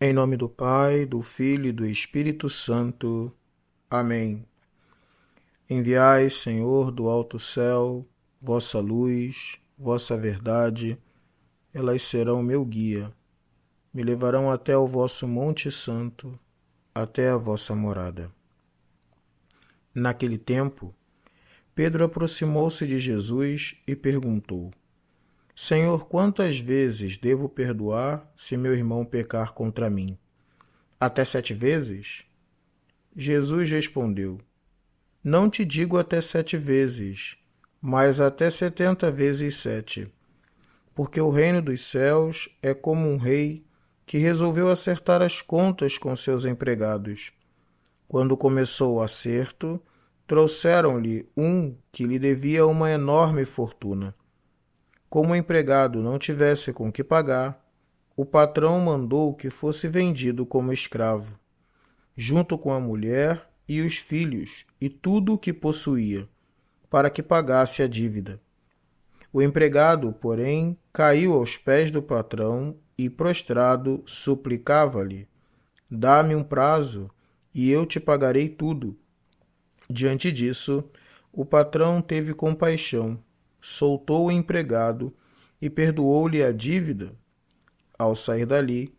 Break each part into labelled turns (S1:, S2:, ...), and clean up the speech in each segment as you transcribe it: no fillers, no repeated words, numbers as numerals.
S1: Em nome do Pai, do Filho e do Espírito Santo. Amém. Enviai, Senhor, do alto céu, vossa luz, vossa verdade, elas serão meu guia, me levarão até o vosso Monte Santo, até a vossa morada. Naquele tempo, Pedro aproximou-se de Jesus e perguntou: Senhor, quantas vezes devo perdoar se meu irmão pecar contra mim? Até 7 vezes? Jesus respondeu: Não te digo até 7 vezes, mas até 70 vezes 7. Porque o reino dos céus é como um rei que resolveu acertar as contas com seus empregados. Quando começou o acerto, trouxeram-lhe um que lhe devia uma enorme fortuna. Como o empregado não tivesse com que pagar, o patrão mandou que fosse vendido como escravo, junto com a mulher e os filhos e tudo o que possuía, para que pagasse a dívida. O empregado, porém, caiu aos pés do patrão e, prostrado, suplicava-lhe: Dá-me um prazo, e eu te pagarei tudo. Diante disso, o patrão teve compaixão, soltou o empregado e perdoou-lhe a dívida. Ao sair dali,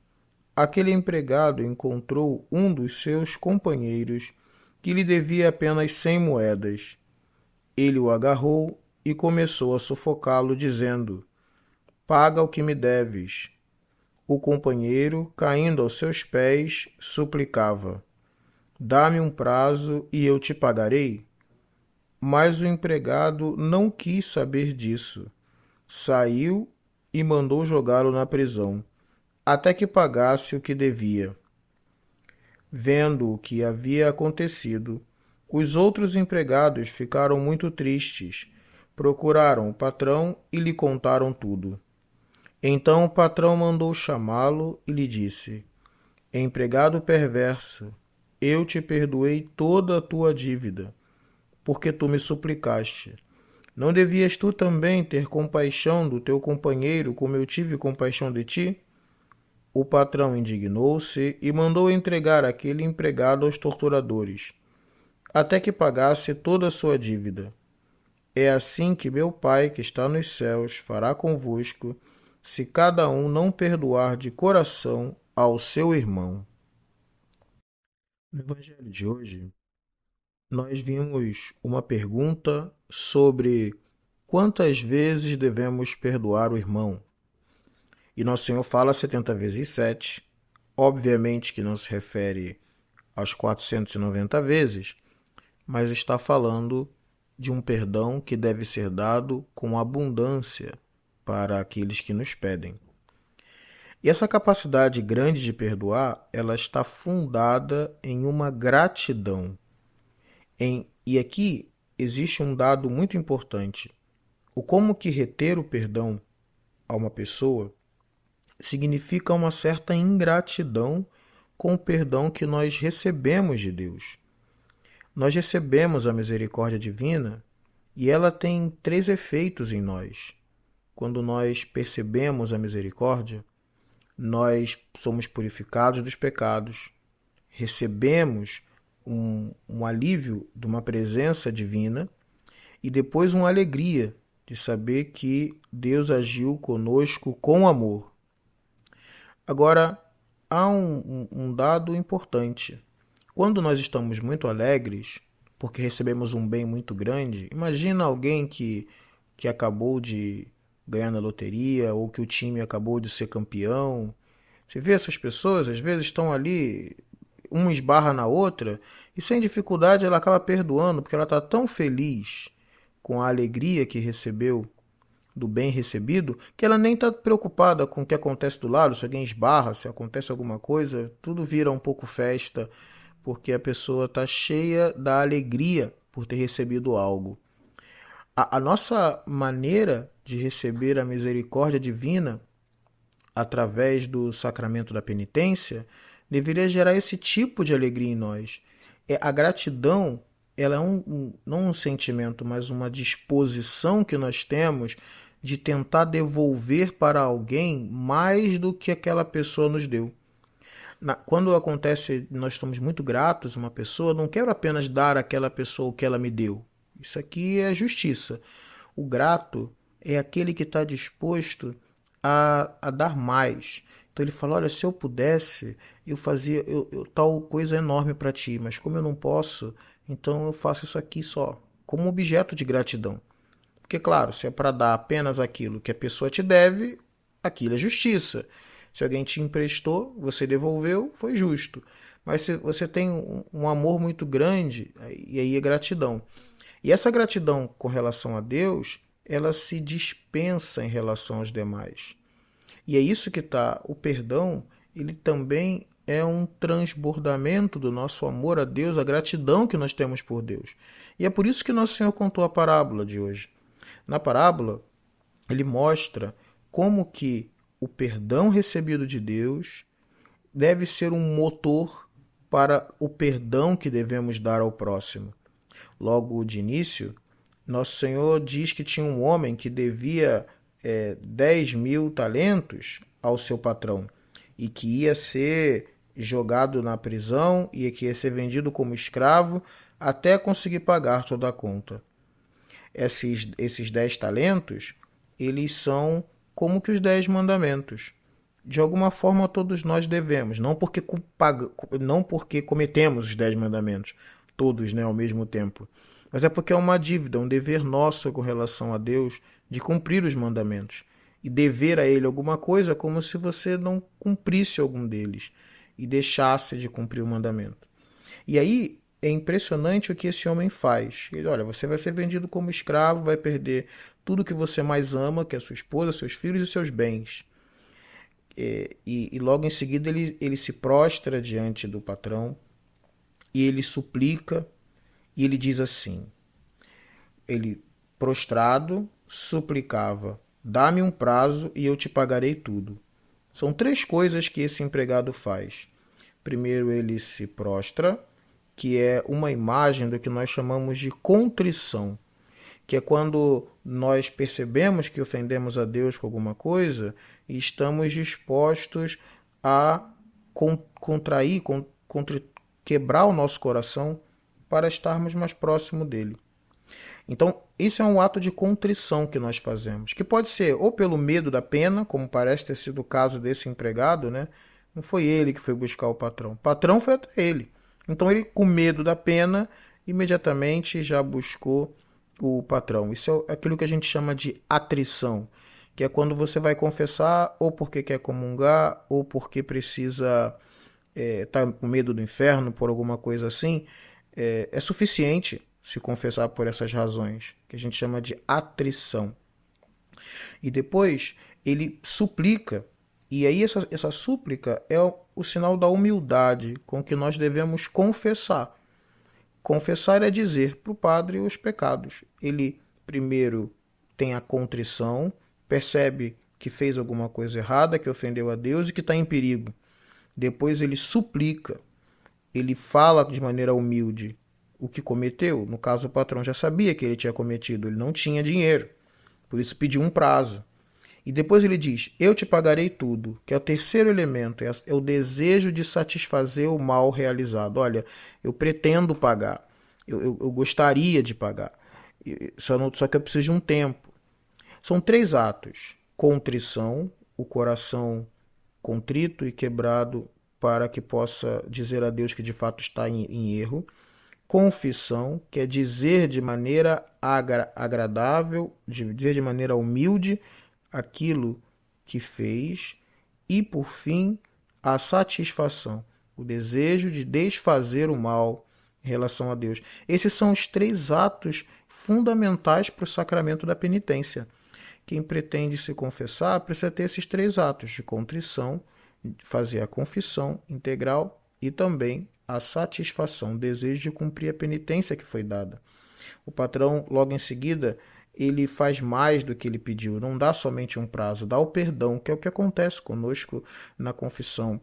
S1: aquele empregado encontrou um dos seus companheiros que lhe devia apenas 100 moedas. Ele o agarrou e começou a sufocá-lo, dizendo: Paga o que me deves. O companheiro, caindo aos seus pés, suplicava: Dá-me um prazo e eu te pagarei. Mas o empregado não quis saber disso. Saiu e mandou jogá-lo na prisão, até que pagasse o que devia. Vendo o que havia acontecido, os outros empregados ficaram muito tristes, procuraram o patrão e lhe contaram tudo. Então o patrão mandou chamá-lo e lhe disse: Empregado perverso, eu te perdoei toda a tua dívida, porque tu me suplicaste. Não devias tu também ter compaixão do teu companheiro, como eu tive compaixão de ti? O patrão indignou-se e mandou entregar aquele empregado aos torturadores, até que pagasse toda a sua dívida. É assim que meu Pai, que está nos céus, fará convosco, se cada um não perdoar de coração ao seu irmão. No Evangelho de hoje, nós vimos uma pergunta sobre quantas vezes devemos perdoar o irmão. E Nosso Senhor fala 70 vezes 7. Obviamente que não se refere aos 490 vezes, mas está falando de um perdão que deve ser dado com abundância para aqueles que nos pedem. E essa capacidade grande de perdoar, ela está fundada em uma gratidão. E aqui existe um dado muito importante. O como que reter o perdão a uma pessoa significa uma certa ingratidão com o perdão que nós recebemos de Deus. Nós recebemos a misericórdia divina e ela tem 3 efeitos em nós. Quando nós percebemos a misericórdia, nós somos purificados dos pecados, recebemos um alívio de uma presença divina e depois uma alegria de saber que Deus agiu conosco com amor. Agora, há um dado importante. Quando nós estamos muito alegres, porque recebemos um bem muito grande, imagina alguém que acabou de ganhar na loteria ou que o time acabou de ser campeão. Você vê essas pessoas, às vezes estão ali, uma esbarra na outra, e sem dificuldade ela acaba perdoando, porque ela está tão feliz com a alegria que recebeu do bem recebido, que ela nem está preocupada com o que acontece do lado, se alguém esbarra, se acontece alguma coisa, tudo vira um pouco festa, porque a pessoa está cheia da alegria por ter recebido algo. A nossa maneira de receber a misericórdia divina através do sacramento da penitência deveria gerar esse tipo de alegria em nós. A gratidão, ela é não um sentimento, mas uma disposição que nós temos de tentar devolver para alguém mais do que aquela pessoa nos deu. Quando acontece, nós estamos muito gratos a uma pessoa, não quero apenas dar àquela pessoa o que ela me deu. Isso aqui é justiça. O grato é aquele que está disposto a dar mais. Então ele fala, olha, se eu pudesse, eu fazia tal coisa enorme para ti, mas como eu não posso, então eu faço isso aqui só, como objeto de gratidão. Porque, claro, se é para dar apenas aquilo que a pessoa te deve, aquilo é justiça. Se alguém te emprestou, você devolveu, foi justo. Mas se você tem um amor muito grande, e aí é gratidão. E essa gratidão com relação a Deus, ela se dispensa em relação aos demais. E é isso que está. O perdão, ele também é um transbordamento do nosso amor a Deus, a gratidão que nós temos por Deus. E é por isso que Nosso Senhor contou a parábola de hoje. Na parábola, ele mostra como que o perdão recebido de Deus deve ser um motor para o perdão que devemos dar ao próximo. Logo de início, Nosso Senhor diz que tinha um homem que devia 10.000 talentos ao seu patrão e que ia ser jogado na prisão e que ia ser vendido como escravo até conseguir pagar toda a conta. Esses 10 talentos, eles são como que os 10 mandamentos. De alguma forma todos nós devemos, não porque cometemos os 10 mandamentos, todos, né, ao mesmo tempo, mas é porque é uma dívida, um dever nosso com relação a Deus de cumprir os mandamentos. E dever a Ele alguma coisa é como se você não cumprisse algum deles e deixasse de cumprir o mandamento. E aí é impressionante o que esse homem faz. Ele, olha, você vai ser vendido como escravo, vai perder tudo que você mais ama, que é a sua esposa, seus filhos e seus bens. E logo em seguida ele se prostra diante do patrão e ele suplica e ele diz assim, ele prostrado suplicava, dá-me um prazo e eu te pagarei tudo. São 3 coisas que esse empregado faz. Primeiro ele se prostra, que é uma imagem do que nós chamamos de contrição, que é quando nós percebemos que ofendemos a Deus com alguma coisa e estamos dispostos a quebrar o nosso coração para estarmos mais próximo dele. Então, isso é um ato de contrição que nós fazemos, que pode ser ou pelo medo da pena, como parece ter sido o caso desse empregado, né? Não foi ele que foi buscar o patrão foi até ele. Então, ele, com medo da pena, imediatamente já buscou o patrão. Isso é aquilo que a gente chama de atrição, que é quando você vai confessar ou porque quer comungar ou porque precisa tá com medo do inferno, por alguma coisa assim. É suficiente se confessar por essas razões, que a gente chama de atrição. E depois ele suplica, e aí essa súplica é o sinal da humildade com que nós devemos confessar. Confessar é dizer para o padre os pecados. Ele primeiro tem a contrição, percebe que fez alguma coisa errada, que ofendeu a Deus e que está em perigo. Depois ele suplica, ele fala de maneira humilde o que cometeu. No caso, o patrão já sabia que ele tinha cometido, ele não tinha dinheiro, por isso pediu um prazo. E depois ele diz, eu te pagarei tudo, que é o terceiro elemento, é o desejo de satisfazer o mal realizado. Olha, eu pretendo pagar, eu gostaria de pagar, só que eu preciso de um tempo. São 3 atos, contrição, o coração contrito e quebrado para que possa dizer a Deus que de fato está em erro. Confissão, que é dizer de maneira agradável, dizer de maneira humilde aquilo que fez. E, por fim, a satisfação, o desejo de desfazer o mal em relação a Deus. Esses são os 3 atos fundamentais para o sacramento da penitência. Quem pretende se confessar precisa ter esses 3 atos de contrição, fazer a confissão integral e também a satisfação, o desejo de cumprir a penitência que foi dada. O patrão, logo em seguida, ele faz mais do que ele pediu, não dá somente um prazo, dá o perdão, que é o que acontece conosco na confissão.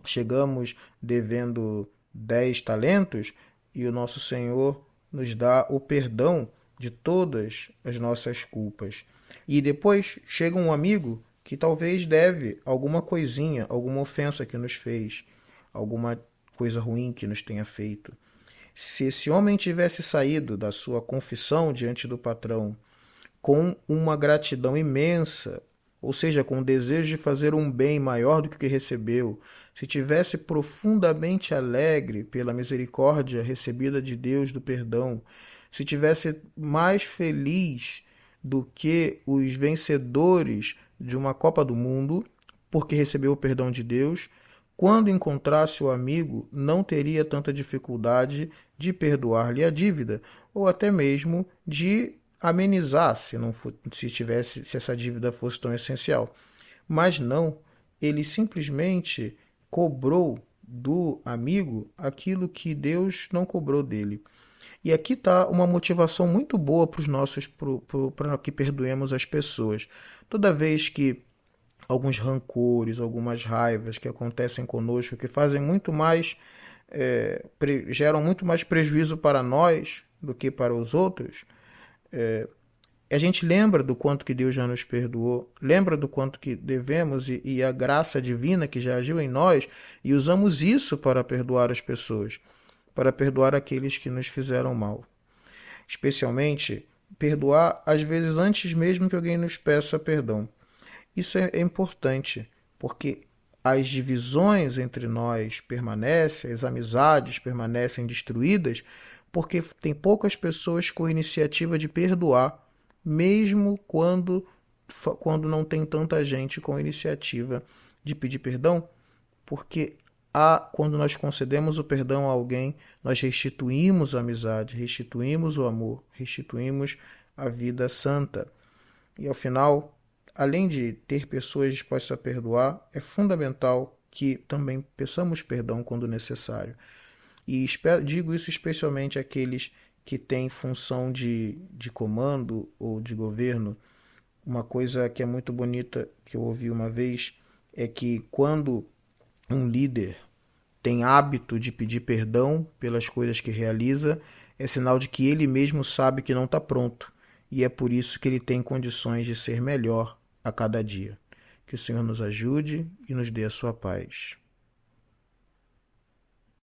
S1: Chegamos devendo 10 talentos e o nosso Senhor nos dá o perdão de todas as nossas culpas. E depois chega um amigo que talvez deve alguma coisinha, alguma ofensa que nos fez. alguma coisa ruim que nos tenha feito. Se esse homem tivesse saído da sua confissão diante do patrão com uma gratidão imensa, ou seja, com o desejo de fazer um bem maior do que o que recebeu, se tivesse profundamente alegre pela misericórdia recebida de Deus do perdão, se tivesse mais feliz do que os vencedores de uma Copa do Mundo, porque recebeu o perdão de Deus, quando encontrasse o amigo, não teria tanta dificuldade de perdoar-lhe a dívida, ou até mesmo de amenizar, se essa dívida fosse tão essencial. Mas não, ele simplesmente cobrou do amigo aquilo que Deus não cobrou dele. E aqui está uma motivação muito boa para que perdoemos as pessoas. Toda vez que alguns rancores, algumas raivas que acontecem conosco, que fazem muito mais, geram muito mais prejuízo para nós do que para os outros, a gente lembra do quanto que Deus já nos perdoou, lembra do quanto que devemos e a graça divina que já agiu em nós, e usamos isso para perdoar as pessoas, para perdoar aqueles que nos fizeram mal. Especialmente, perdoar às vezes antes mesmo que alguém nos peça perdão. Isso é importante, porque as divisões entre nós permanecem, as amizades permanecem destruídas, porque tem poucas pessoas com iniciativa de perdoar, mesmo quando não tem tanta gente com iniciativa de pedir perdão, porque quando nós concedemos o perdão a alguém, nós restituímos a amizade, restituímos o amor, restituímos a vida santa. E ao final, além de ter pessoas dispostas a perdoar, é fundamental que também peçamos perdão quando necessário. E digo isso especialmente àqueles que têm função de comando ou de governo. Uma coisa que é muito bonita, que eu ouvi uma vez, é que quando um líder tem hábito de pedir perdão pelas coisas que realiza, é sinal de que ele mesmo sabe que não está pronto. E é por isso que ele tem condições de ser melhor a cada dia. Que o Senhor nos ajude e nos dê a sua paz.